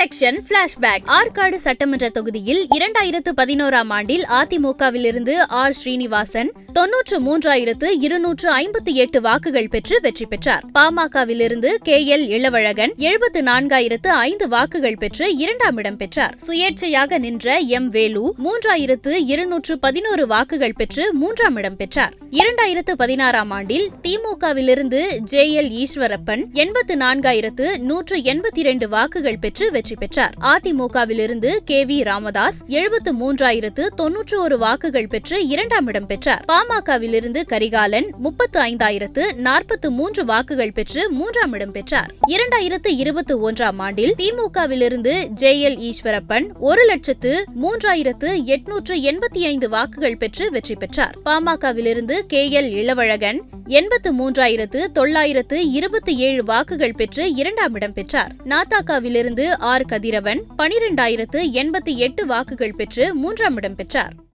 Election flashback. Arcot சட்டமன்ற தொகுதியில் 2011ஆம் ஆண்டில் அதிமுகவிலிருந்து ஆர். ஸ்ரீனிவாசன் 93,258 வாக்குகள் பெற்று வெற்றி பெற்றார். பாமகவிலிருந்து KL இளவழகன் 74,005 வாக்குகள் பெற்று 2ஆம் இடம் பெற்றார். சுயேட்சையாக நின்ற M. வேலு 3,211 வாக்குகள் பெற்று 3ஆம் இடம் பெற்றார். 2016ஆம் ஆண்டில் திமுகவிலிருந்து JL ஈஸ்வரப்பன் 84,182 வாக்குகள் பெற்று வெற்றி பெற்றார். அதிமுகவிலிருந்து KV ராமதாஸ் 73,091 வாக்குகள் பெற்று 2ஆம் இடம் பெற்றார். பாமகவிலிருந்து கரிகாலன் 35,043 வாக்குகள் பெற்று 3ஆம் இடம் பெற்றார். 2021ஆம் ஆண்டில் திமுகவிலிருந்து JL ஈஸ்வரப்பன் 1,03,885 வாக்குகள் பெற்று வெற்றி பெற்றார். பாமகவிலிருந்து KL இளவழகன் 83,927 வாக்குகள் பெற்று 2ஆம் இடம் பெற்றார். நாதகவிலிருந்து R. கதிரவன் 12,088 வாக்குகள் பெற்று 3ஆம் இடம் பெற்றார்.